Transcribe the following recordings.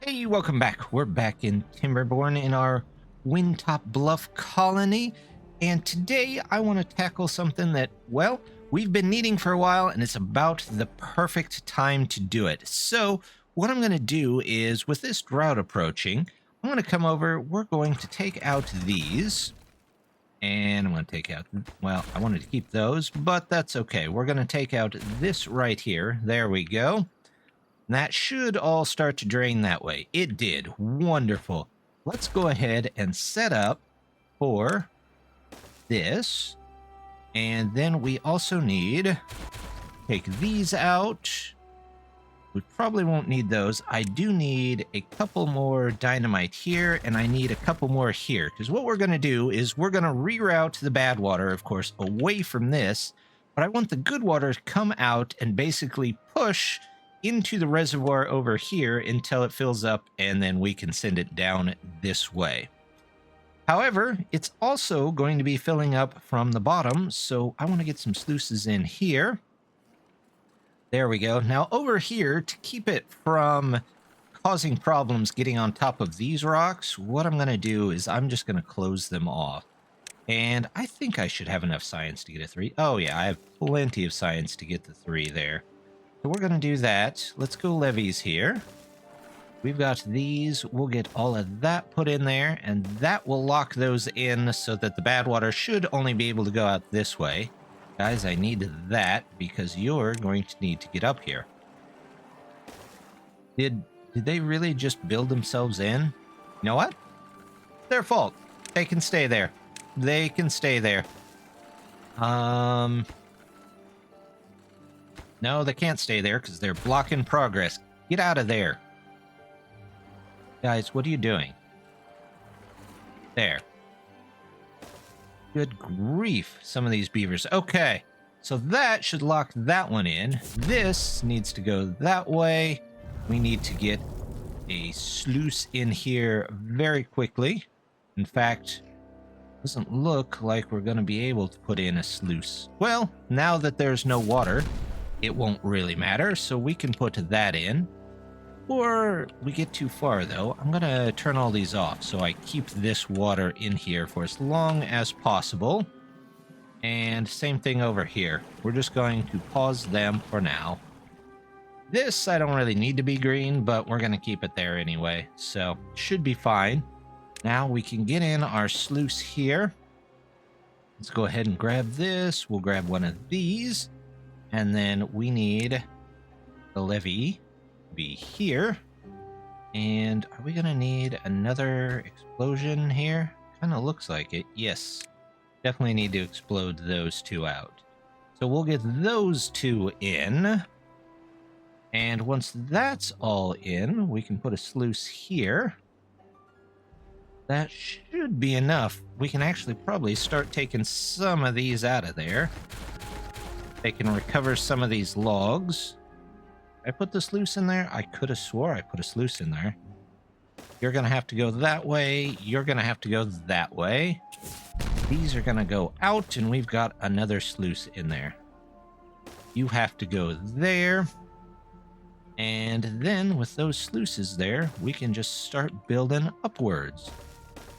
Hey, welcome back. We're back in Timberborn in our Windtop Bluff colony, and today I want to tackle something that, well, we've been needing for a while, and it's about the perfect time to do it. So what I'm going to do is, with this drought approaching, I'm going to come over, we're going to take out these, and I'm going to take out, well, I wanted to keep those, but that's okay. We're going to take out this right here. There we go. That should all start to drain that way. It did. Wonderful. Let's go ahead and set up for this. And then we also need take these out. We probably won't need those. I do need a couple more dynamite here, and I need a couple more here. Because what we're going to do is we're going to reroute the bad water, of course, away from this. But I want the good water to come out and basically push into the reservoir over here until it fills up, and then we can send it down this way. However, it's also going to be filling up from the bottom, so I want to get some sluices in here. There we go. Now over here, to keep it from causing problems getting on top of these rocks, what I'm going to do is I'm just going to close them off. And I think I should have enough science to get a 3. Oh yeah, I have plenty of science to get the 3 there. So we're going to do that. Let's go levees here. We've got these. We'll get all of that put in there, and that will lock those in so that the bad water should only be able to go out this way. Guys, I need that because you're going to need to get up here. Did they really just build themselves in? You know what? Their fault. They can stay there. They can stay there. No, they can't stay there because they're blocking progress. Get out of there. Guys, what are you doing? There. Good grief, some of these beavers. Okay, so that should lock that one in. This needs to go that way. We need to get a sluice in here very quickly. In fact, doesn't look like we're going to be able to put in a sluice. Well, now that there's no water, it won't really matter, so we can put that in. Or we get too far, though. I'm going to turn all these off so I keep this water in here for as long as possible. And same thing over here. We're just going to pause them for now. This I don't really need to be green, but we're going to keep it there anyway, so should be fine. Now we can get in our sluice here. Let's go ahead and grab this. We'll grab one of these. And then we need the levee to be here. And are we going to need another explosion here? Kind of looks like it. Yes. Definitely need to explode those two out. So we'll get those two in. And once that's all in, we can put a sluice here. That should be enough. We can actually probably start taking some of these out of there. They can recover some of these logs. I put the sluice in there? I could have swore I put a sluice in there. You're going to have to go that way. You're going to have to go that way. These are going to go out, and we've got another sluice in there. You have to go there. And then with those sluices there, we can just start building upwards.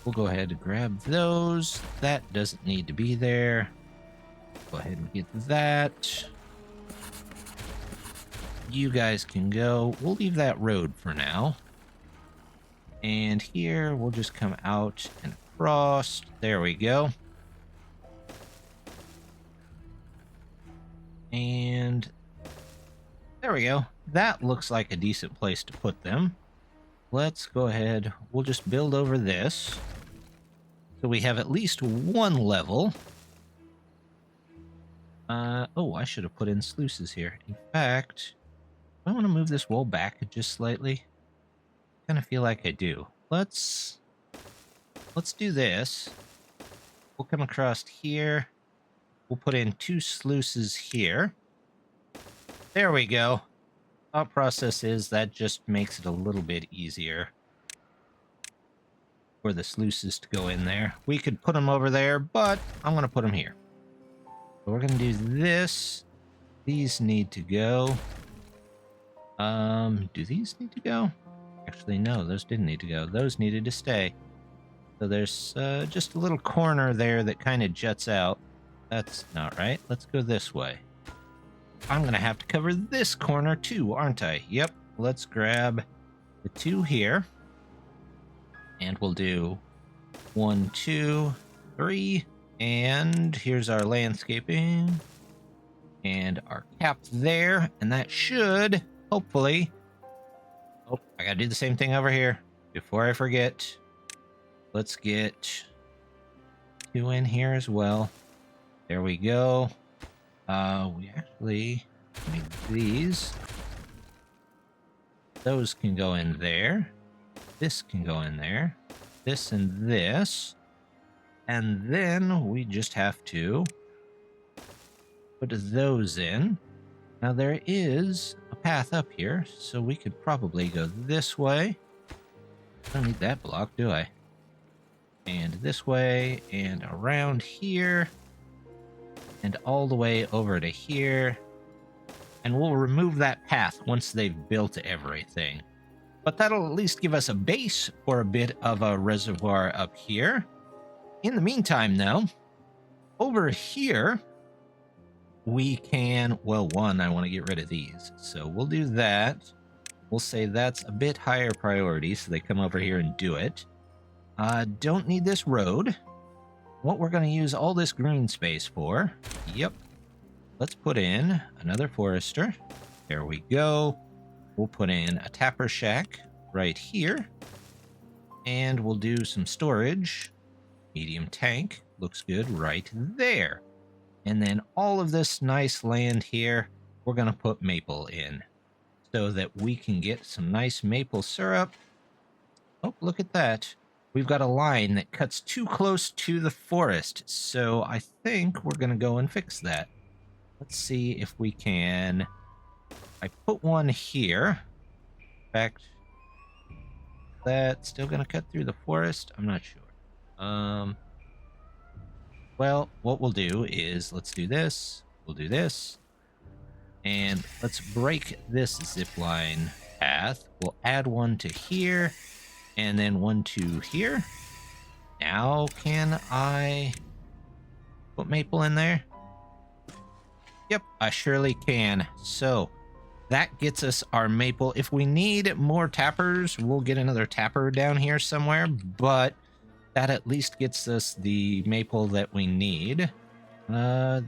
We'll go ahead and grab those. That doesn't need to be there. Go ahead and get that. You guys can go. We'll leave that road for now. And here we'll just come out and across. There we go. And there we go. That looks like a decent place to put them. Let's go ahead. We'll just build over this. So we have at least one level. Oh, I should have put in sluices here. In fact, I want to move this wall back just slightly. Kind of feel like I do. Let's do this. We'll come across here. We'll put in 2 sluices here. There we go. Thought process is that just makes it a little bit easier for the sluices to go in there. We could put them over there, but I'm going to put them here. So we're going to do this. These need to go. Do these need to go? Actually, no, those didn't need to go. Those needed to stay. So there's just a little corner there that kind of juts out. That's not right. Let's go this way. I'm going to have to cover this corner too, aren't I? Yep. Let's grab the 2 here. And we'll do 1, 2, 3. And here's our landscaping. And our cap there. And that should, hopefully... Oh, I gotta do the same thing over here. Before I forget, let's get 2 in here as well. There we go. We actually need these. Those can go in there. This can go in there. This and this. And then we just have to put those in. Now there is a path up here, so we could probably go this way. I don't need that block, do I? And this way, and around here, and all the way over to here. And we'll remove that path once they've built everything. But that'll at least give us a base for a bit of a reservoir up here. In the meantime, though, over here, we can, well, one, I want to get rid of these. So we'll do that. We'll say that's a bit higher priority, so they come over here and do it. Don't need this road. What we're going to use all this green space for, yep. Let's put in another forester. There we go. We'll put in a tapper shack right here. And we'll do some storage. Medium tank. Looks good right there. And then all of this nice land here, we're going to put maple in. So that we can get some nice maple syrup. Oh, look at that. We've got a line that cuts too close to the forest. So I think we're going to go and fix that. Let's see if we can... I put one here. In fact, that's still going to cut through the forest? I'm not sure. Well, what we'll do is, let's do this. We'll do this. And let's break this zip line path. We'll add one to here. And then one to here. Now, can I put maple in there? Yep, I surely can. So, that gets us our maple. If we need more tappers, we'll get another tapper down here somewhere. But that at least gets us the maple that we need.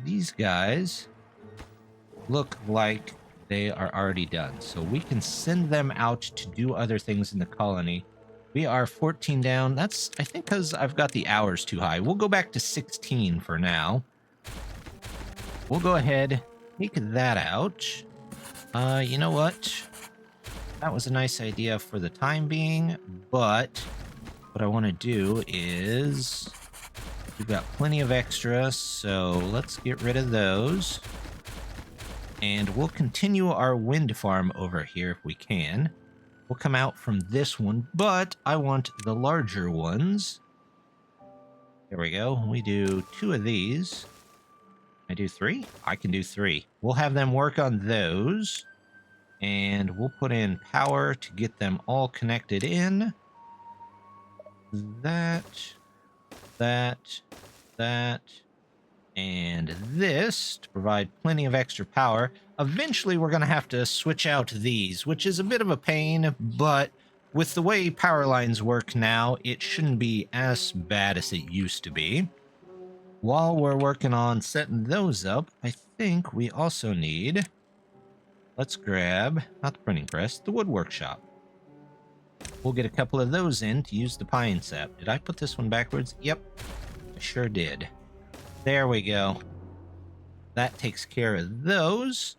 These guys look like they are already done. So we can send them out to do other things in the colony. We are 14 down. That's, I think, because I've got the hours too high. We'll go back to 16 for now. We'll go ahead, take that out. You know what? That was a nice idea for the time being, but what I want to do is... We've got plenty of extra, so let's get rid of those. And we'll continue our wind farm over here if we can. We'll come out from this one, but I want the larger ones. There we go. We do 2 of these. I do 3? I can do 3. We'll have them work on those. And we'll put in power to get them all connected in. That, and this to provide plenty of extra power. Eventually, we're going to have to switch out these, which is a bit of a pain, but with the way power lines work now, it shouldn't be as bad as it used to be. While we're working on setting those up, I think we also need... Let's grab, not the printing press, the wood workshop. We'll get a couple of those in to use the pine sap. Did I put this one backwards? Yep, I sure did. There we go. That takes care of those.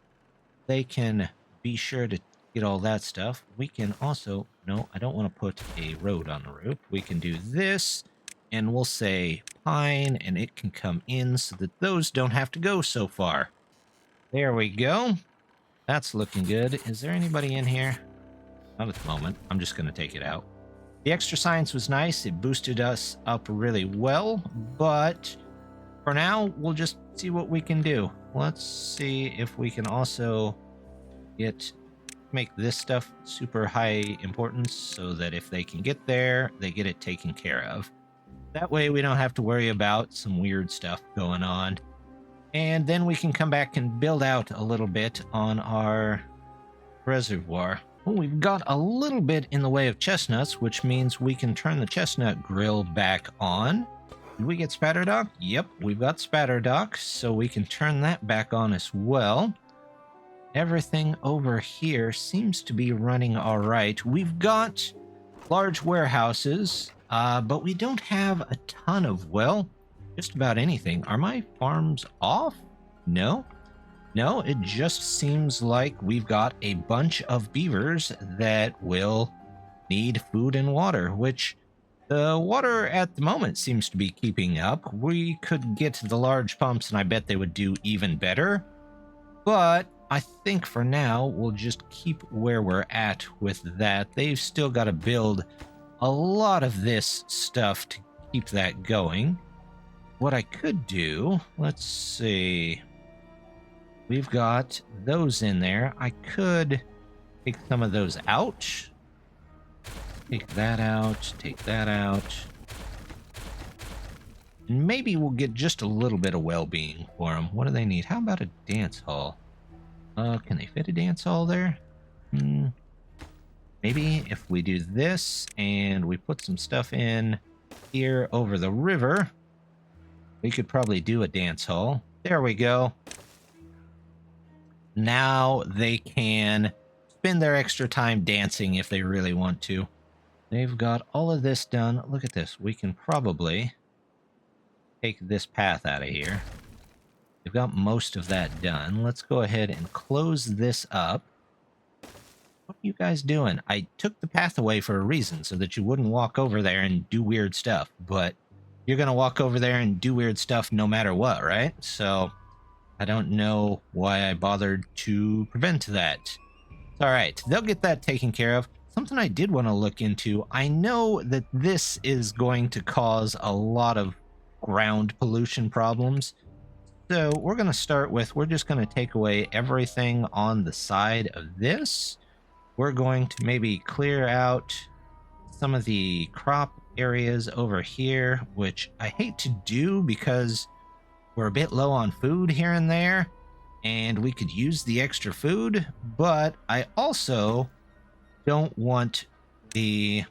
They can be sure to get all that stuff. We can also... No, I don't want to put a road on the roof. We can do this, and we'll say pine, and it can come in so that those don't have to go so far. There we go. That's looking good. Is there anybody in here? Not at the moment. I'm just going to take it out. The extra science was nice. It boosted us up really well, but for now, we'll just see what we can do. Let's see if we can also get make this stuff super high importance so that if they can get there, they get it taken care of. That way we don't have to worry about some weird stuff going on. And then we can come back and build out a little bit on our reservoir. Well, we've got a little bit in the way of chestnuts, which means we can turn the chestnut grill back on. Did we get Spatterdock? Yep, we've got Spatterdock, so we can turn that back on as well. Everything over here seems to be running all right. We've got large warehouses, but we don't have a ton of, well, just about anything. Are my farms off? No. No, it just seems like we've got a bunch of beavers that will need food and water, which the water at the moment seems to be keeping up. We could get the large pumps, and I bet they would do even better. But I think for now, we'll just keep where we're at with that. They've still got to build a lot of this stuff to keep that going. What I could do, let's see. We've got those in there. I could take some of those out. Take that out, take that out. And maybe we'll get just a little bit of well-being for them. What do they need? How about a dance hall? Can they fit a dance hall there? Maybe if we do this and we put some stuff in here over the river, we could probably do a dance hall. There we go. Now they can spend their extra time dancing if they really want to. They've got all of this done. Look at this. We can probably take this path out of here. We've got most of that done. Let's go ahead and close this up. What are you guys doing? I took the path away for a reason, so that you wouldn't walk over there and do weird stuff. But you're going to walk over there and do weird stuff no matter what, right? So I don't know why I bothered to prevent that. All right, they'll get that taken care of. Something I did want to look into, I know that this is going to cause a lot of ground pollution problems. So we're going to start with, we're just going to take away everything on the side of this. We're going to maybe clear out some of the crop areas over here, which I hate to do because we're a bit low on food here and there, and we could use the extra food, but I also don't want the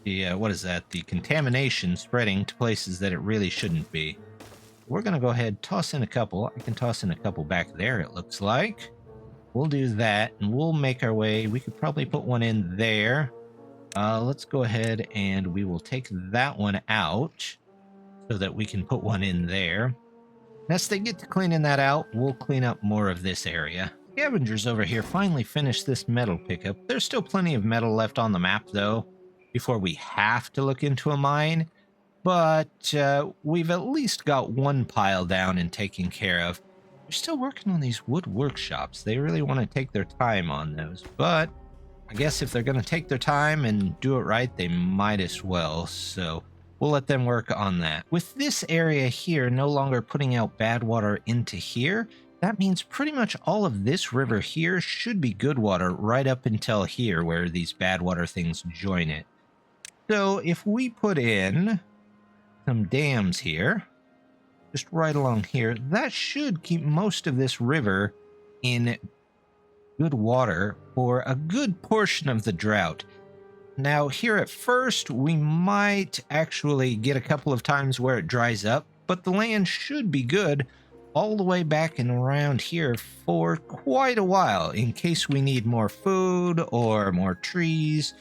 what is that? The contamination spreading to places that it really shouldn't be. We're going to go ahead, toss in a couple. I can toss in a couple back there, it looks like. We'll do that, and we'll make our way. We could probably put one in there. Let's go ahead, and we will take that one out so that we can put one in there. As they get to cleaning that out, we'll clean up more of this area. Scavengers over here finally finished this metal pickup. There's still plenty of metal left on the map, though, before we have to look into a mine. But we've at least got one pile down and taken care of. They're still working on these wood workshops. They really want to take their time on those. But I guess if they're going to take their time and do it right, they might as well. So we'll let them work on that. With this area here no longer putting out bad water into here, that means pretty much all of this river here should be good water right up until here where these bad water things join it. So if we put in some dams here, just right along here, that should keep most of this river in good water for a good portion of the drought. Now, here at first, we might actually get a couple of times where it dries up, but the land should be good all the way back and around here for quite a while, in case we need more food or more trees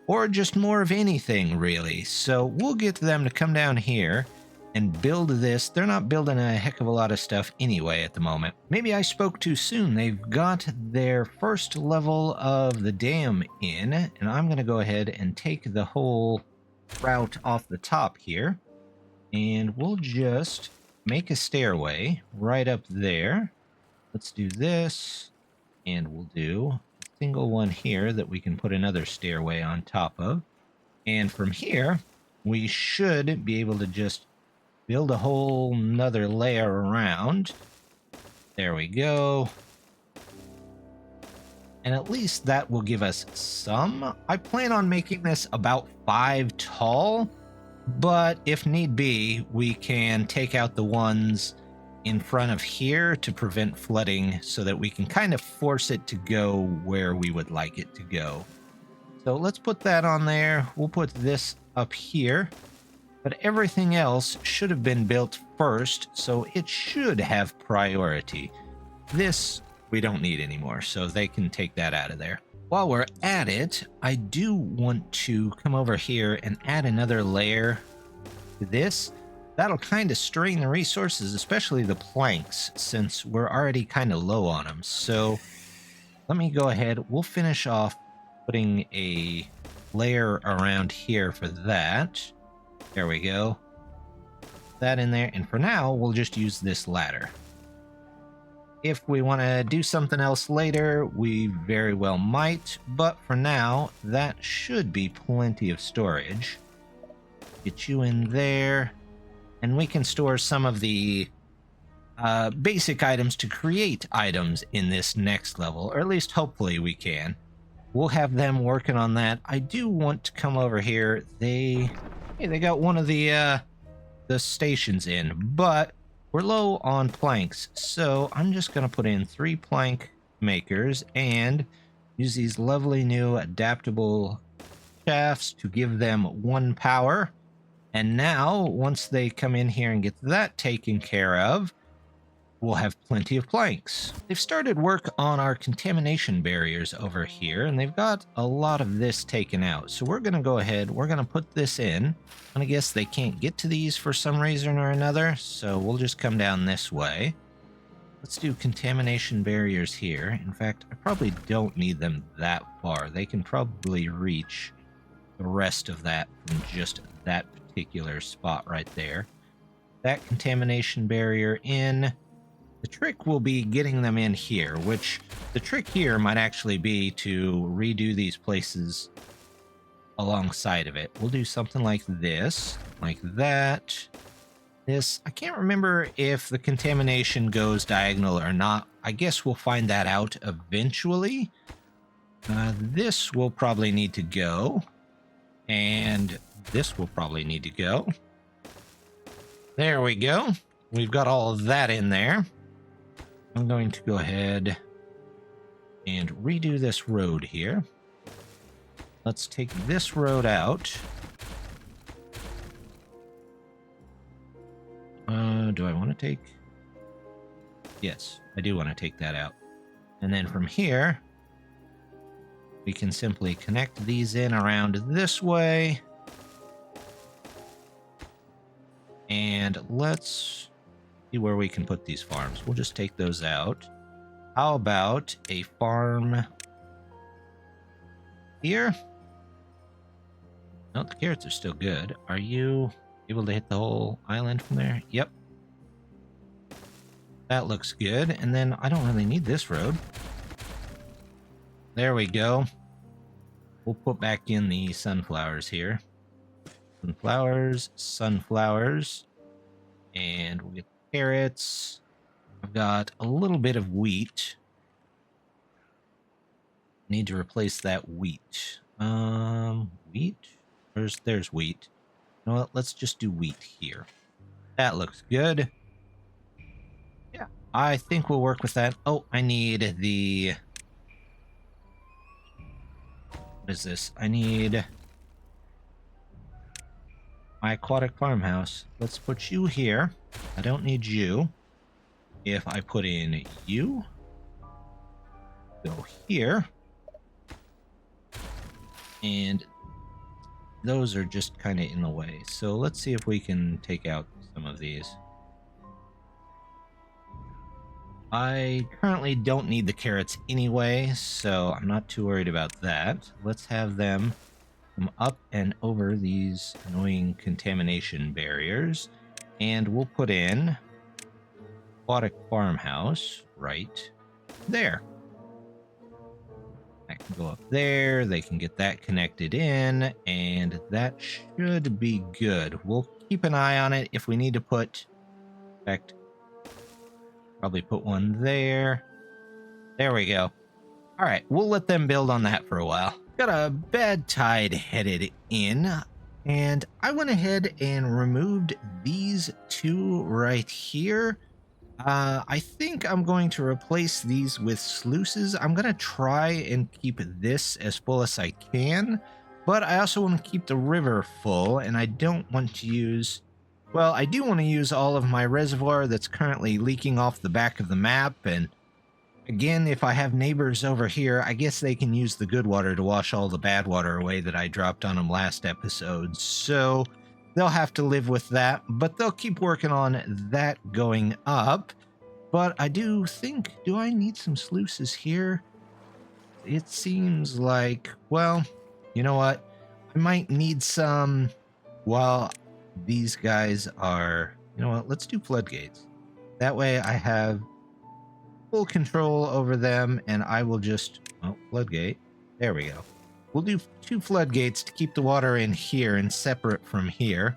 or just more of anything, really. So we'll get them to come down here and build this. They're not building a heck of a lot of stuff anyway at the moment. Maybe I spoke too soon. They've got their first level of the dam in, and I'm going to go ahead and take the whole route off the top here, and we'll just make a stairway right up there. Let's do this, and we'll do a single one here that we can put another stairway on top of. And from here, we should be able to just build a whole nother layer around. There we go. And at least that will give us some. I plan on making this about 5 tall, but if need be, we can take out the ones in front of here to prevent flooding so that we can kind of force it to go where we would like it to go. So let's put that on there. We'll put this up here, but everything else should have been built first, so it should have priority. This we don't need anymore, so they can take that out of there. While we're at it, I do want to come over here and add another layer to this. That'll kind of strain the resources, especially the planks, since we're already kind of low on them. So let me go ahead. We'll finish off putting a layer around here for that. There we go. That in there. And for now, we'll just use this ladder. If we want to do something else later, we very well might. But for now, that should be plenty of storage. Get you in there. And we can store some of the basic items to create items in this next level. Or at least hopefully we can. We'll have them working on that. I do want to come over here. They got one of the stations in, but we're low on planks, so I'm just going to put in 3 plank makers and use these lovely new adaptable shafts to give them 1 power. And now, once they come in here and get that taken care of, we'll have plenty of planks. They've started work on our contamination barriers over here, and they've got a lot of this taken out. So we're going to go ahead, we're going to put this in. And I guess they can't get to these for some reason or another, so we'll just come down this way. Let's do contamination barriers here. In fact, I probably don't need them that far. They can probably reach the rest of that from just that particular spot right there. That contamination barrier in. The trick will be getting them in here, which the trick here might actually be to redo these places alongside of it. We'll do something like this, like that. This, I can't remember if the contamination goes diagonal or not. I guess we'll find that out eventually. This will probably need to go. And this will probably need to go. There we go. We've got all of that in there. I'm going to go ahead and redo this road here. Let's take this road out. Do I want to take? Yes, I do want to take that out. And then from here, we can simply connect these in around this way. And let's see where we can put these farms. We'll just take those out. How about a farm here? No, the carrots are still good. Are you able to hit the whole island from there? Yep. That looks good. And then I don't really need this road. There we go. We'll put back in the sunflowers here. Sunflowers, sunflowers. And we'll get carrots. I've got a little bit of wheat. Need to replace that wheat. Wheat? There's wheat. You know what? Let's just do wheat here. That looks good. Yeah, I think we'll work with that. Oh, I need the... What is this? I need my aquatic farmhouse. Let's put you here. I don't need you. If I put in you, go here. And those are just kind of in the way. So let's see if we can take out some of these. I currently don't need the carrots anyway, so I'm not too worried about that. Let's have them come up and over these annoying contamination barriers. And we'll put in aquatic farmhouse right there. That can go up there. They can get that connected in, and that should be good. We'll keep an eye on it if we need to put, in fact, probably put one there. There we go. All right, we'll let them build on that for a while. Got a bad tide headed in, and I went ahead and removed these two right here. I think I'm going to replace these with sluices. I'm going to try and keep this as full as I can, but I also want to keep the river full, and I don't want to use... Well, I do want to use all of my reservoir that's currently leaking off the back of the map, and again, if I have neighbors over here, I guess they can use the good water to wash all the bad water away that I dropped on them last episode. So they'll have to live with that, but they'll keep working on that going up. But I do think, do I need some sluices here? It seems like, well, you know what? I might need some while these guys are, you know what? Let's do floodgates. That way I have full control over them, and I will just, oh, floodgate. There we go. We'll do 2 floodgates to keep the water in here and separate from here.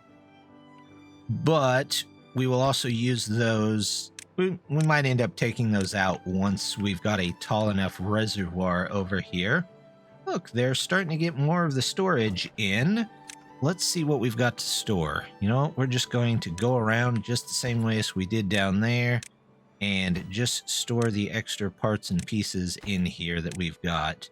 But we will also use those. We might end up taking those out once we've got a tall enough reservoir over here. Look, they're starting to get more of the storage in. Let's see what we've got to store. You know, we're just going to go around just the same way as we did down there and just store the extra parts and pieces in here that we've got.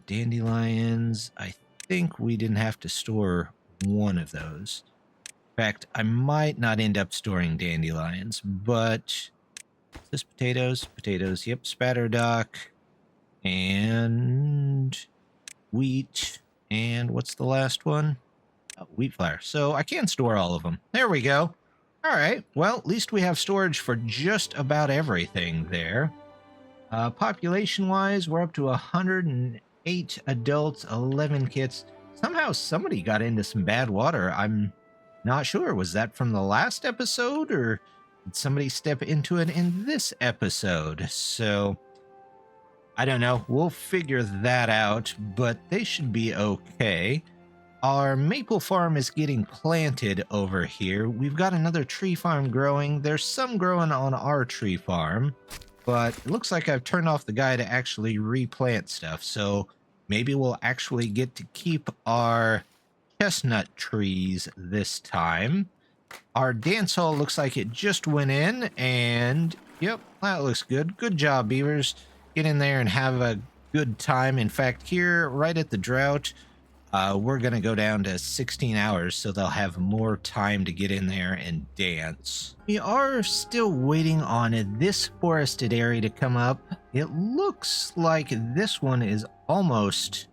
Dandelions, I think we didn't have to store one of those. In fact, I might not end up storing dandelions, but is this potatoes? Potatoes, yep, spatterdock, and wheat, and what's the last one? Oh, wheat flour. So I can store all of them. There we go. All right, well, at least we have storage for just about everything there. Population-wise, we're up to 108 adults, 11 kids. Somehow somebody got into some bad water. I'm not sure. Was that from the last episode, or did somebody step into it in this episode? So I don't know. We'll figure that out, but they should be okay. Our maple farm is getting planted over here. We've got another tree farm growing. There's some growing on our tree farm, but it looks like I've turned off the guy to actually replant stuff. So maybe we'll actually get to keep our chestnut trees this time. Our dance hall looks like it just went in, and yep, that looks good. Good job, beavers. Get in there and have a good time. In fact, here, right at the drought, we're going to go down to 16 hours, so they'll have more time to get in there and dance. We are still waiting on this forested area to come up. It looks like this one is almost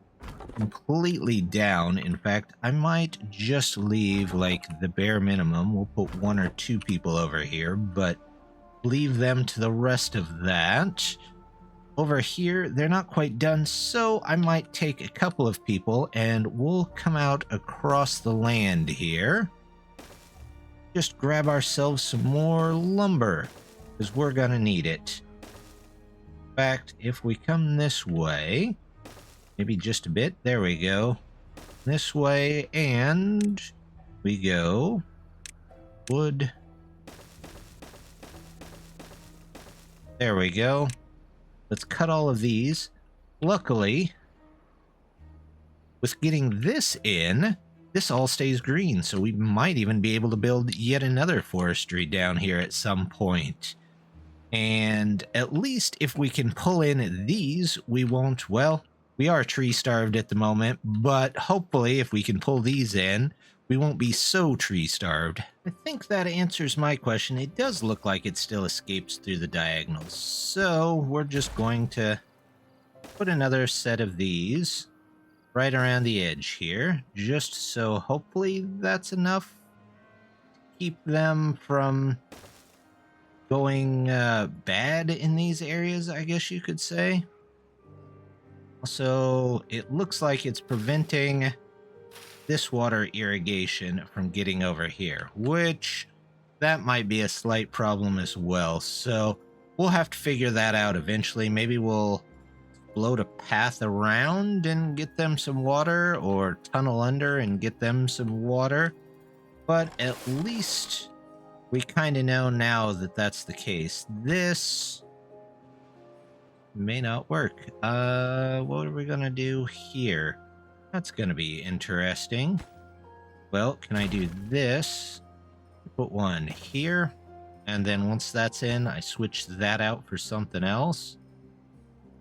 completely down. In fact, I might just leave like the bare minimum. We'll put 1 or 2 people over here, but leave them to the rest of that. Over here, they're not quite done, so I might take a couple of people and we'll come out across the land here. Just grab ourselves some more lumber, because we're gonna need it. In fact, if we come this way, maybe just a bit, there we go. This way, and we go. Wood. There we go. Let's cut all of these. Luckily, with getting this in, this all stays green, so we might even be able to build yet another forestry down here at some point. And at least if we can pull in these, we won't, well, we are tree starved at the moment, but hopefully if we can pull these in, we won't be so tree starved. I think that answers my question. It does look like it still escapes through the diagonals. So we're just going to put another set of these right around the edge here, just so hopefully that's enough to keep them from going bad in these areas, I guess you could say. Also, it looks like it's preventing this water irrigation from getting over here, which that might be a slight problem as well. So we'll have to figure that out eventually. Maybe we'll float a path around and get them some water, or tunnel under and get them some water. But at least we kind of know now that that's the case. This may not work. What are we gonna do here? That's gonna be interesting. Well, can I do this? Put one here, and then once that's in, I switch that out for something else.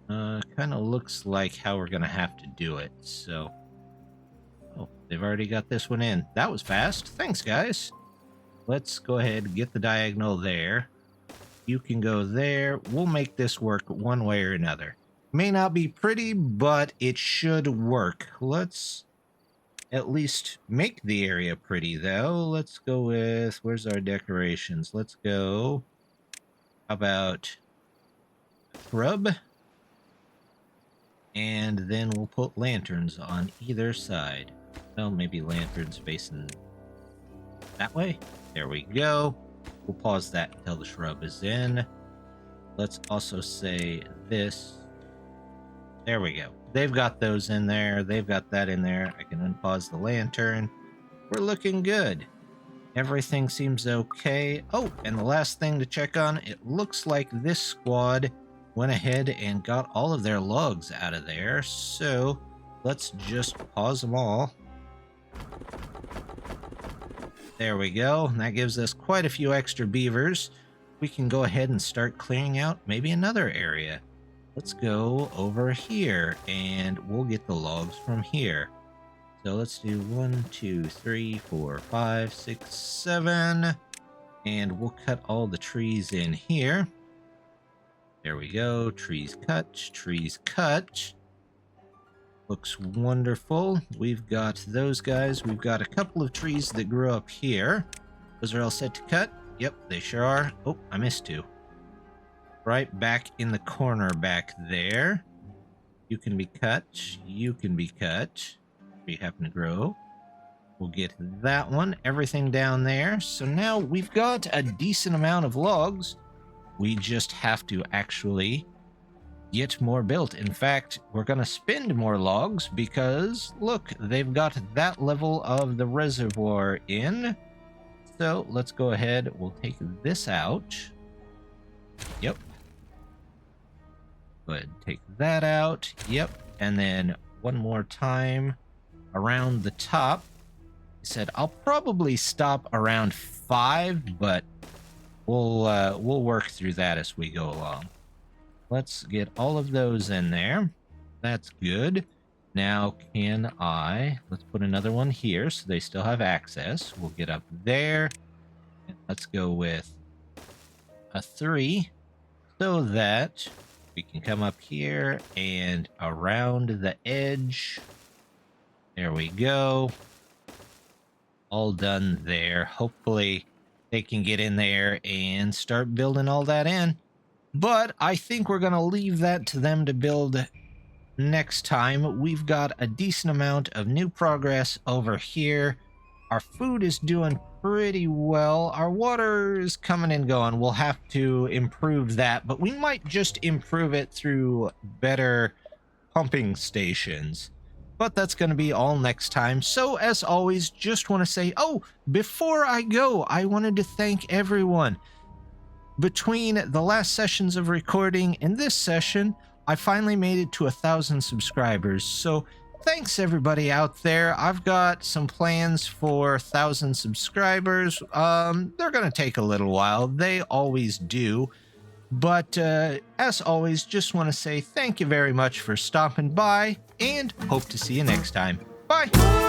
Kind of looks like how we're gonna have to do it. So, oh, they've already got this one in. That was fast. Thanks, guys. Let's go ahead and get the diagonal there. You can go there. We'll make this work one way or another. May not be pretty, but it should work. Let's at least make the area pretty, though. Let's go with... Where's our decorations? Let's go... How about... shrub? And then we'll put lanterns on either side. Well, maybe lanterns facing that way. There we go. We'll pause that until the shrub is in. Let's also say this. There we go. They've got those in there. They've got that in there. I can unpause the lantern. We're looking good. Everything seems okay. Oh, and the last thing to check on, it looks like this squad went ahead and got all of their logs out of there. So let's just pause them all. There we go. That gives us quite a few extra beavers. We can go ahead and start clearing out maybe another area. Let's go over here and we'll get the logs from here. So let's do 1, 2, 3, 4, 5, 6, 7. And we'll cut all the trees in here. There we go. Trees cut. Trees cut. Looks wonderful. We've got those guys. We've got a couple of trees that grew up here. Those are all set to cut. Yep, they sure are. Oh, I missed two. Right back in the corner back there. You can be cut. You can be cut. If you happen to grow. We'll get that one. Everything down there. So now we've got a decent amount of logs. We just have to actually get more built. In fact, we're going to spend more logs because, look, they've got that level of the reservoir in. So let's go ahead. We'll take this out. Yep. Go ahead and take that out. Yep. And then one more time around the top. I said I'll probably stop around 5, but we'll work through that as we go along. Let's get all of those in there. That's good. Now, let's put another one here so they still have access. We'll get up there. And let's go with a 3 so that we can come up here and around the edge. There we go. All done there. Hopefully they can get in there and start building all that in. But I think we're going to leave that to them to build next time. We've got a decent amount of new progress over here. Our food is doing pretty well. Our water is coming and going. We'll have to improve that, but we might just improve it through better pumping stations. But that's going to be all next time. So as always, just want to say, oh, before I go, I wanted to thank everyone. Between the last sessions of recording and this session, I finally made it to 1,000 subscribers. So thanks everybody out there. I've got some plans for 1,000 subscribers. They're going to take a little while. They always do. But as always, just want to say thank you very much for stopping by and hope to see you next time. Bye.